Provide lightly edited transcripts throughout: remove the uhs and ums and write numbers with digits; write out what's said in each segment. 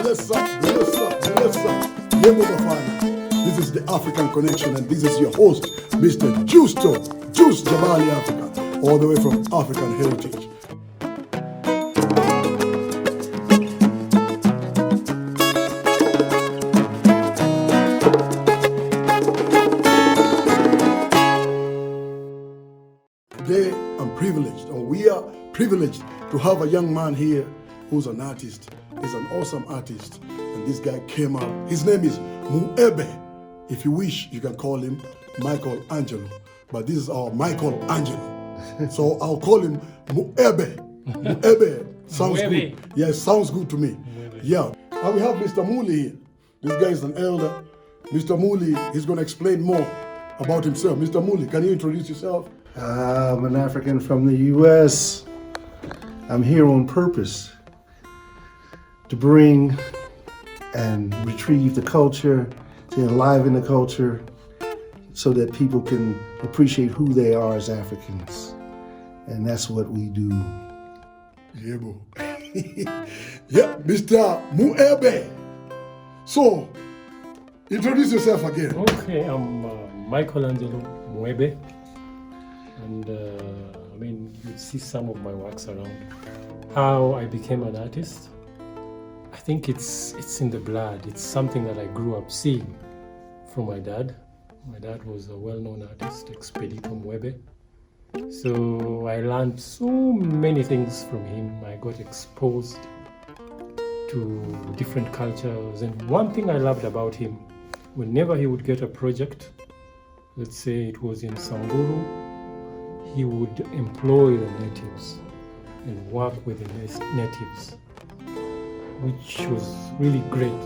Bless up, bless up, bless up. Yebo Bafana. This is the African Connection, and this is your host, Mr. Justo, Juice Jabali Africa, all the way from African Heritage. Today, I'm privileged, or we are privileged, to have a young man here who's an artist. He's an awesome artist, and this guy came out. His name is Mwebe. If you wish, you can call him Michael Angelo, but this is our Michael Angelo. So I'll call him Mwebe. Mwebe sounds good. Yeah, it sounds good to me. Mwebe. Yeah. And we have Mr. Muli here. This guy is an elder. Mr. Muli, he's going to explain more about himself. Mr. Muli, can you introduce yourself? I'm an African from the U.S. I'm here on purpose to bring and retrieve the culture, to enliven the culture, so that people can appreciate who they are as Africans. And that's what we do. Yeah, bro. Yeah, Mr. Mwebe. So, introduce yourself again. Okay, I'm Michael Angelo Mwebe. And you see some of my works around. How I became an artist, I think it's in the blood. It's something that I grew up seeing from my dad. My dad was a well-known artist, Expedito Mwebe. So I learned so many things from him. I got exposed to different cultures. And one thing I loved about him, whenever he would get a project, let's say it was in Samburu, he would employ the natives and work with the natives, which was really great.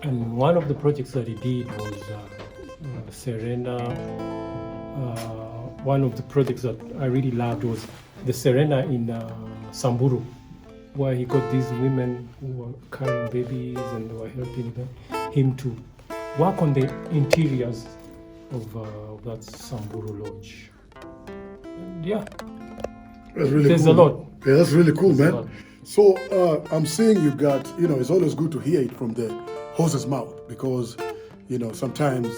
And one of the projects that he did was Serena. One of the projects that I really loved was the Serena in Samburu, where he got these women who were carrying babies and they were helping him to work on the interiors of that Samburu lodge. And yeah, that's really there's cool. a lot. Yeah, that's really cool, man. So I'm seeing you got, it's always good to hear it from the horse's mouth, because, sometimes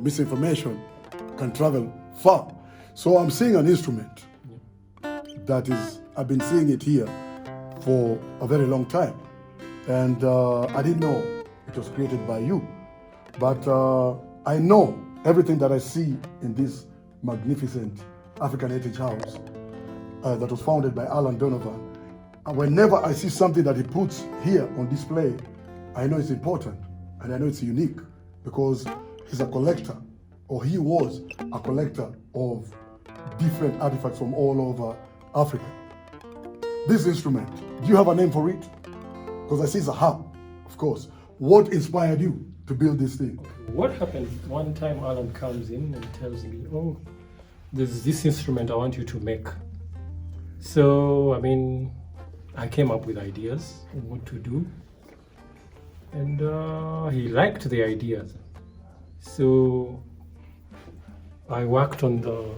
misinformation can travel far. So I'm seeing an instrument that is, I've been seeing it here for a very long time. And I didn't know it was created by you. But I know everything that I see in this magnificent African Heritage House that was founded by Alan Donovan. And whenever I see something that he puts here on display, I know it's important and I know it's unique, because he's a collector, or he was a collector of different artifacts from all over Africa. This instrument, do you have a name for it? Because I see it's a harp, of course. What inspired you to build this thing? What happened, one time Alan comes in and tells me, oh, there's this instrument I want you to make. So, I came up with ideas on what to do. And he liked the ideas. So I worked on the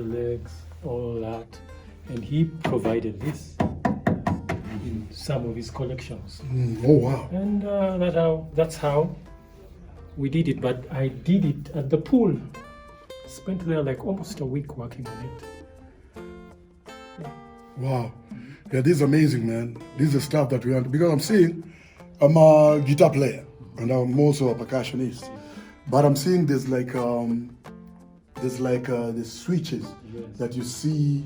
legs, all that, and he provided this in some of his collections. Oh, wow. And that's how we did it. But I did it at the pool. Spent there like almost a week working on it. Yeah. Wow. Yeah, this is amazing, man. This is the stuff that we want. Because I'm a guitar player and I'm also a percussionist. But I'm seeing there's the switches that you see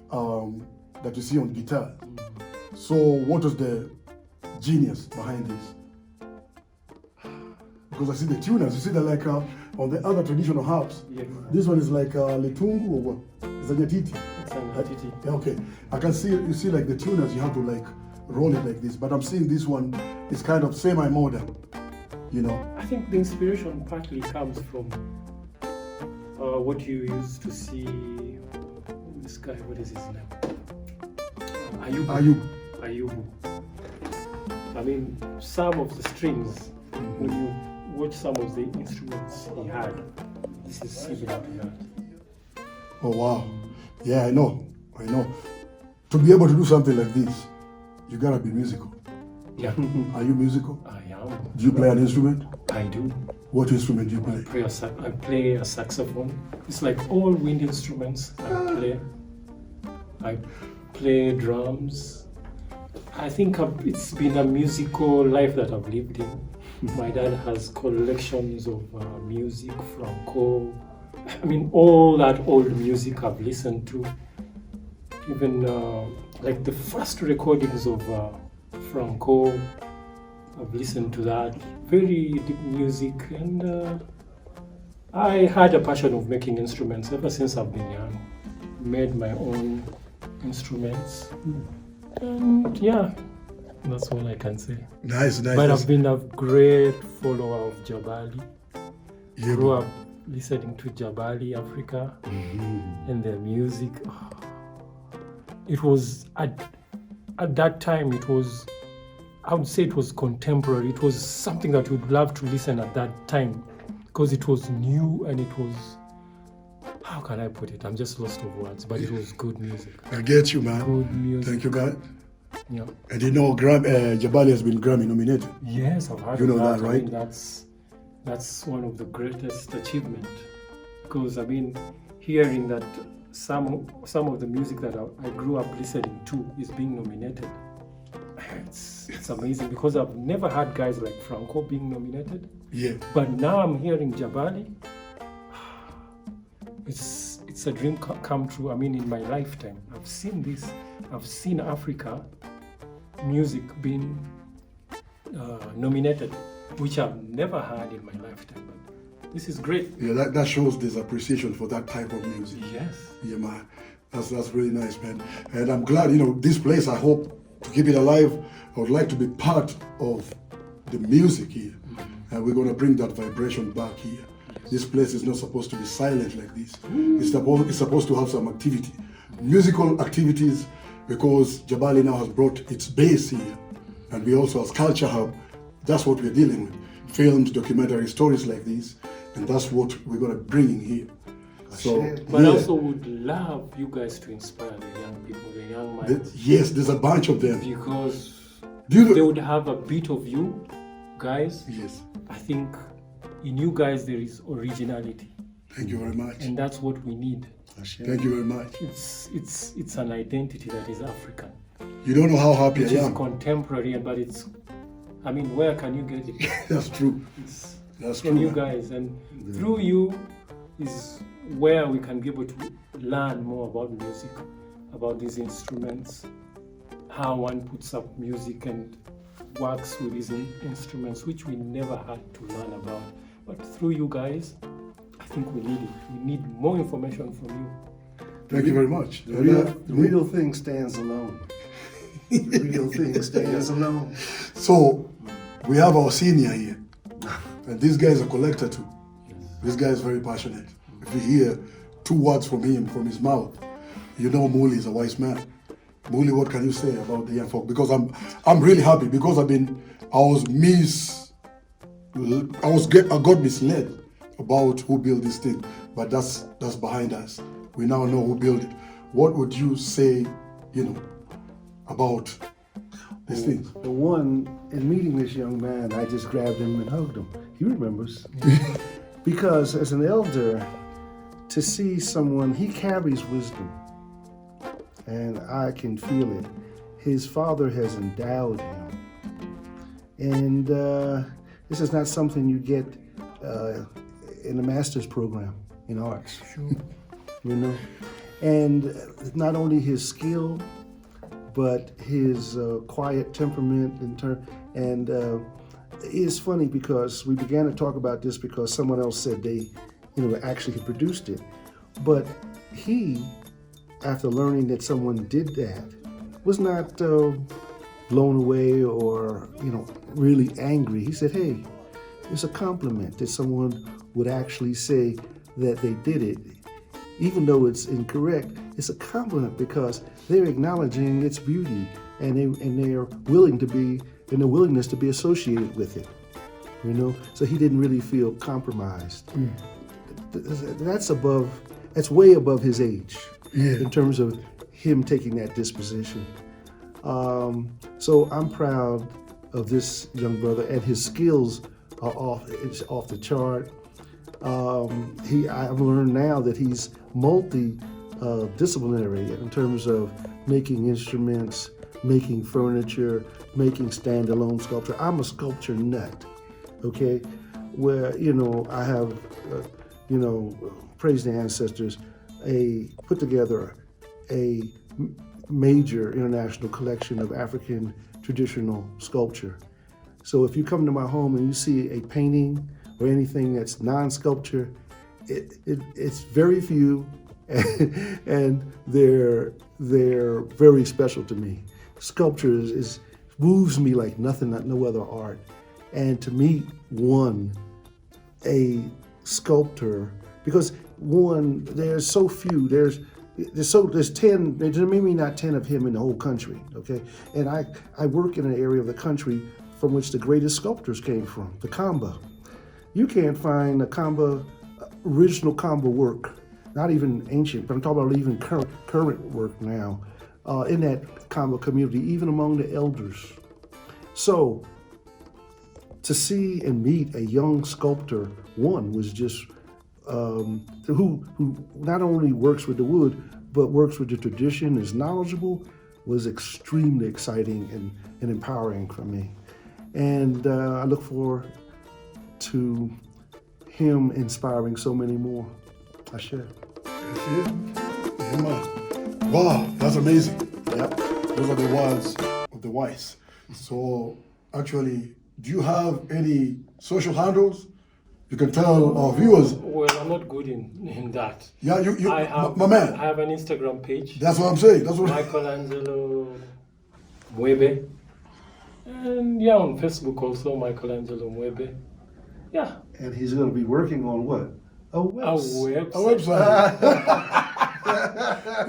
on guitar. So what was the genius behind this? Because I see the tuners. You see that on the other traditional harps. Yes. This one is like letungu or what? It's a nyatiti. It's a nyatiti. Yeah, okay. I can see, you see like the tuners, you have to roll it like this. But I'm seeing this one is kind of semi-modern, I think the inspiration partly comes from what you used to see. This guy, what is his name? Ayubu. Some of the strings, when you watch some of the instruments he had, this is similar to that. Oh, wow. Yeah, I know. To be able to do something like this, you gotta be musical. Yeah, Are you musical? I am. Do you play an instrument? I do. What instrument do you play? I play a saxophone. It's like all wind instruments I play. I play drums. I think it's been a musical life that I've lived in. My dad has collections of music, Franco. I mean, all that old music I've listened to. Even like the first recordings of Franco, I've listened to that. Very deep music, and I had a passion of making instruments ever since I've been young. Made my own instruments, and yeah, that's all I can say. Nice. But I've been a great follower of Jabali. Yeah, Grew up listening to Jabali Africa and their music. It was at that time. It was, I would say, it was contemporary. It was something that you'd love to listen at that time because it was new and it was. How can I put it? I'm just lost of words. But it was good music. I get you, man. Good music. Thank you, man. Yeah. And you know, Jabali has been Grammy nominated. Yes, I've heard You know of that, I right? mean, that's one of the greatest achievements because I mean, hearing that some of the music that I grew up listening to is being nominated, it's amazing because I've never had guys like Franco being nominated. Yeah. But now I'm hearing Jabali. It's a dream come true. I mean, in my lifetime, I've seen this. I've seen Africa music being nominated, which I've never had in my lifetime. But this is great. Yeah, that shows there's appreciation for that type of music. Yes. Yeah, man. That's really nice, man. And I'm glad, this place, I hope to keep it alive. I would like to be part of the music here. And we're going to bring that vibration back here. This place is not supposed to be silent like this. It's supposed to have some activity, musical activities, because Jabali now has brought its base here. And we also, as Culture Hub, that's what we're dealing with. Films, documentary stories like this. And that's what we're going to bring in here. But I also would love you guys to inspire the young people, the young minds. Yes, there's a bunch of them. Because they would have a bit of you guys. Yes. I think in you guys there is originality. Thank you very much. And that's what we need. Thank you very much. It's an identity that is African. You don't know how happy It I is am. contemporary, but I mean, where can you get it? That's true. That's true. From you guys, and through you is where we can be able to learn more about music, about these instruments, how one puts up music and works with these instruments, which we never had to learn about. But through you guys, I think we need it. We need more information from you. Thank you very much. The real thing stands alone. The real thing stands alone. So, we have our senior here. And this guy is a collector too. This guy is very passionate. If you hear 2 words from him, from his mouth, you know Muli is a wise man. Muli, what can you say about the young folk? Because I'm really happy because I got misled about who built this thing, but that's behind us. We now know who built it. What would you say, about this thing? The one, in meeting this young man, I just grabbed him and hugged him. He remembers. Because as an elder, to see someone, he carries wisdom. And I can feel it. His father has endowed him. And this is not something you get in a master's program in arts. Sure. And not only his skill, but his quiet temperament and it's funny because we began to talk about this because someone else said they, actually had produced it. But he, after learning that someone did that, was not blown away or, really angry. He said, hey, it's a compliment that someone would actually say that they did it. Even though it's incorrect, it's a compliment because they're acknowledging its beauty and they're willing to be, and their willingness to be associated with it. So he didn't really feel compromised. That's way above his age in terms of him taking that disposition. So I'm proud of this young brother, and his skills are it's off the chart. I've learned now that he's multi-disciplinary in terms of making instruments, making furniture, making standalone sculpture. I'm a sculpture nut, okay? Where, I have, praise the ancestors, put together a major international collection of African traditional sculpture. So if you come to my home and you see a painting or anything that's non-sculpture, it's very few, and they're very special to me. Sculpture moves me like no other art. And to meet a sculptor, because there's so few, there's 10, there's maybe not 10 of him in the whole country, okay? And I work in an area of the country from which the greatest sculptors came from, the Kamba. You can't find original Kamba work, not even ancient, but I'm talking about even current work now, in that Kamba community, even among the elders. So, to see and meet a young sculptor, was just who not only works with the wood, but works with the tradition, is knowledgeable, was extremely exciting and empowering for me. And I look forward to him inspiring so many more. I share. Wow, that's amazing. Yep. Those are the words of the wise. So actually, do you have any social handles? You can tell our viewers. Well, I'm not good in that. Yeah, my man. I have an Instagram page. That's what I'm saying. Michael Angelo Mwebe. And on Facebook also, Michael Angelo Mwebe. Yeah. And he's going to be working on what? A website. A website.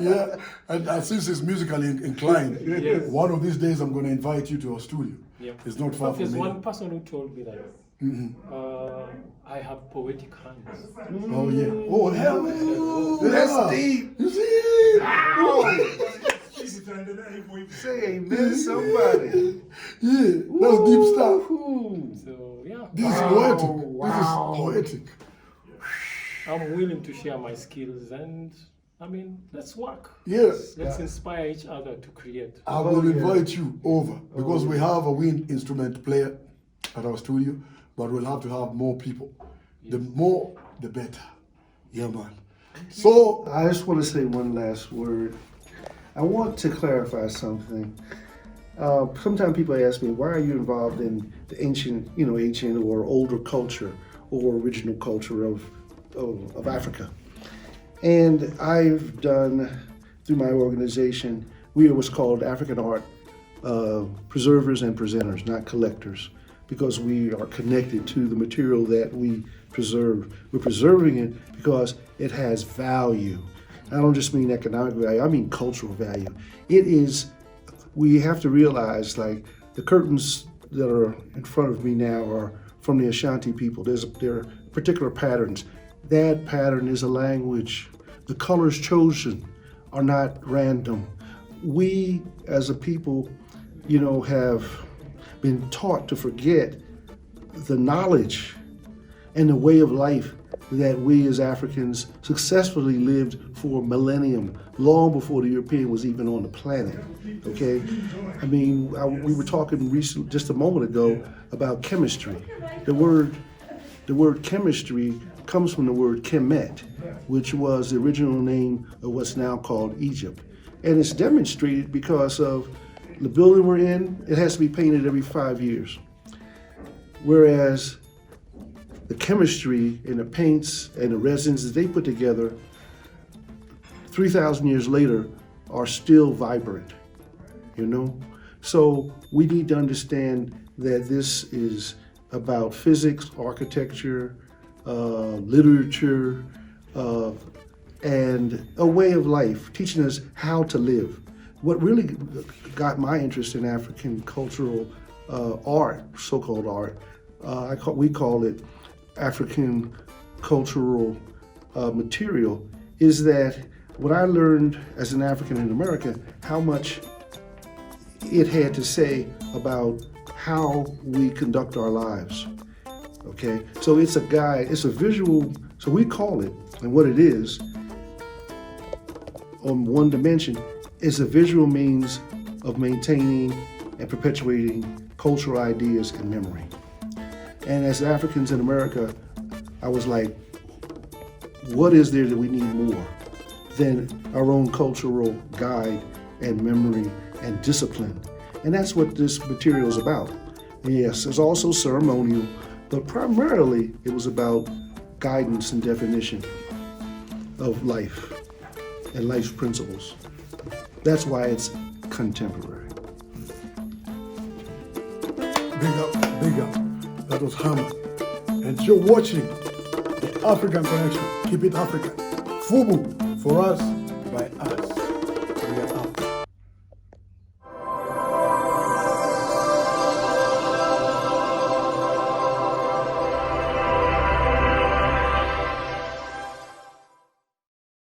Yeah, and since he's musically inclined, yes. One of these days I'm going to invite you to our studio. Yeah. It's not far from There's me. one person who told me that I have poetic hands. Oh yeah. Oh hell, That's deep. You see it? Say amen, somebody. Yeah, that's deep stuff. So This is poetic. This is poetic. I'm willing to share my skills, and let's work. Yes. Let's inspire each other to create. I will invite you over because we have a wind instrument player at our studio, but we'll have to have more people. The more, the better. Yeah, man. So I just want to say one last word. I want to clarify something. Sometimes people ask me, why are you involved in the ancient or older culture or original culture of Africa? And I've done, through my organization, we are what's called African art preservers and presenters, not collectors, because we are connected to the material that we preserve. We're preserving it because it has value. I don't just mean economic value, I mean cultural value. We have to realize, like, the curtains that are in front of me now are from the Ashanti people. There are particular patterns. That pattern is a language. The colors chosen are not random. We, as a people, have been taught to forget the knowledge and the way of life that we as Africans successfully lived for a millennium, long before the European was even on the planet, okay? We were talking just a moment ago about chemistry. The word chemistry comes from the word Kemet, which was the original name of what's now called Egypt. And it's demonstrated because of the building we're in, it has to be painted every 5 years. Whereas the chemistry and the paints and the resins that they put together 3,000 years later are still vibrant, So we need to understand that this is about physics, architecture, literature, and a way of life, teaching us how to live. What really got my interest in African cultural art, so-called art, we call it African cultural material, is that what I learned as an African in America, how much it had to say about how we conduct our lives. Okay, so it's a guide, it's a visual, so we call it, and what it is, on one dimension, is a visual means of maintaining and perpetuating cultural ideas and memory. And as Africans in America, I was like, what is there that we need more than our own cultural guide and memory and discipline? And that's what this material is about. And yes, it's also ceremonial, but primarily it was about guidance and definition of life and life's principles. That's why it's contemporary. Big up, big up. That was Hammer. And you're watching the African Connection. Keep it African. FUBU for us.